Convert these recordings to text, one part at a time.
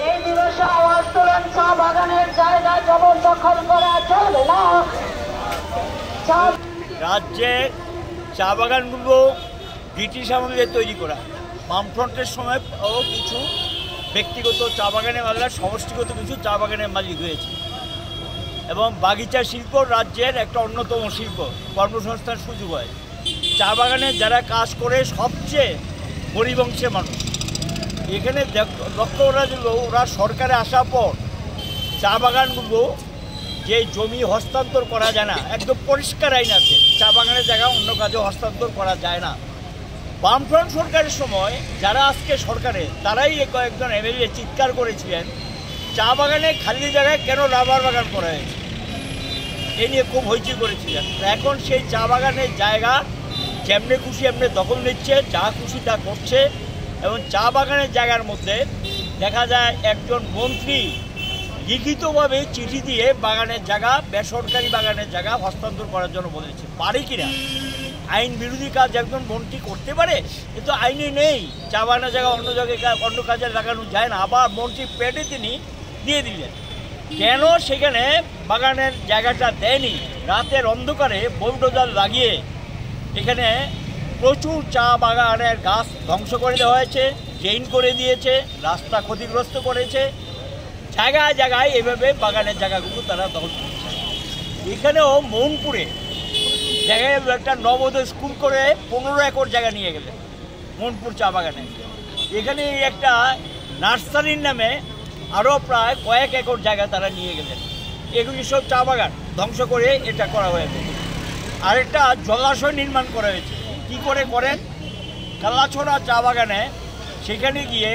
এই দিবসে আওয়াজ তোলেন, চা বাগানের জায়গা জবরদখল করা চলবে না। রাজ্যের চা বাগানগুলো ব্রিটিশ আমলে তৈরি করা, বামফ্রন্টের সময় কিছু ব্যক্তিগত চা বাগানের মালিক, সমষ্টিগত কিছু চা বাগানের মালিক হয়েছে এবং বাগিচা শিল্প রাজ্যের একটা অন্যতম শিল্প, কর্মসংস্থান সুযোগ হয়। চা বাগানে যারা কাজ করে সবচেয়ে গরিব অংশের মানুষ। এখানে লক্ষ্য করা গেল, ওরা সরকারে আসার পর চা বাগানগুলো যে জমি হস্তান্তর করা যায় না, একদম পরিষ্কার আইন আছে, চা বাগানের জায়গা অন্য কাজে হস্তান্তর করা যায় না। বামফ্রন্ট সরকারের সময় যারা আজকে সরকারে, তারাই কয়েকজন এমএলএ চিৎকার করেছিলেন চা বাগানে খালি জায়গায় কেন রাবার বাগান করা হয়েছে, এ নিয়ে খুব হইচই করেছিলেন। এখন সেই চা বাগানের জায়গা যেমনি খুশি এমনি দখল নিচ্ছে, যা খুশি তা করছে এবং চা বাগানের জায়গার মধ্যে দেখা যায় একজন মন্ত্রী লিখিতভাবে চিঠি দিয়ে বাগানের জায়গা, বেসরকারি বাগানের জায়গা হস্তান্তর করার জন্য বলেছে। পারে কিনা? আইন বিরোধী কাজ একজন মন্ত্রী করতে পারে? কিন্তু আইনে নেই, চা বাগানের জায়গা অন্য জায়গায় অন্য কাজে লাগানো যায় না। আবার মন্ত্রী পেটে তিনি দিয়ে দিলেন। কেন সেখানে বাগানের জায়গাটা দেয়নি? রাতের অন্ধকারে বুলডোজার লাগিয়ে এখানে প্রচুর চা বাগানের গাছ ধ্বংস করে দেওয়া হয়েছে, ড্রেন করে দিয়েছে, রাস্তা ক্ষতিগ্রস্ত করেছে। জায়গায় জায়গায় এভাবে বাগানের জায়গাগুলো তারা দখল করছে। এখানেও মৌনপুরে জায়গায় একটা নবোদয় স্কুল করে 15 একর জায়গা নিয়ে গেলেন মৌনপুর চা বাগানে। এখানে একটা নার্সারির নামে আরও প্রায় কয়েক একর জায়গা তারা নিয়ে গেলেন। এগুলি সব চা বাগান ধ্বংস করে এটা করা হয়েছে। আরেকটা জলাশয় নির্মাণ করা হয়েছে। কী করে করেন? কালাছড়া চা বাগানে সেখানে গিয়ে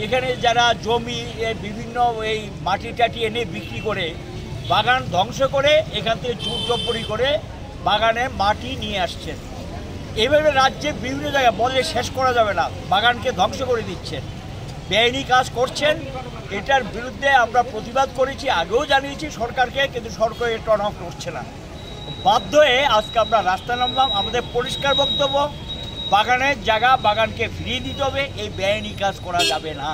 এখানে যারা জমি বিভিন্ন এই মাটি টাটি এনে বিক্রি করে বাগান ধ্বংস করে এখান থেকে জোর জব্বরি করে বাগানে মাটি নিয়ে আসছেন। এইভাবে রাজ্যে বিভিন্ন জায়গায় বলে শেষ করা যাবে না, বাগানকে ধ্বংস করে দিচ্ছেন, বেআইনি কাজ করছেন। এটার বিরুদ্ধে আমরা প্রতিবাদ করেছি, আগেও জানিয়েছি সরকারকে, কিন্তু সরকার এটা টর্ন অফ করছে না। বাধ্য হয়ে আজকে আমরা রাস্তায় নামলাম। আমাদের পরিষ্কার বক্তব্য, বাগানের জায়গা বাগানকে ফিরিয়ে দিতে হবে, এই বেআইনি কাজ করা যাবে না।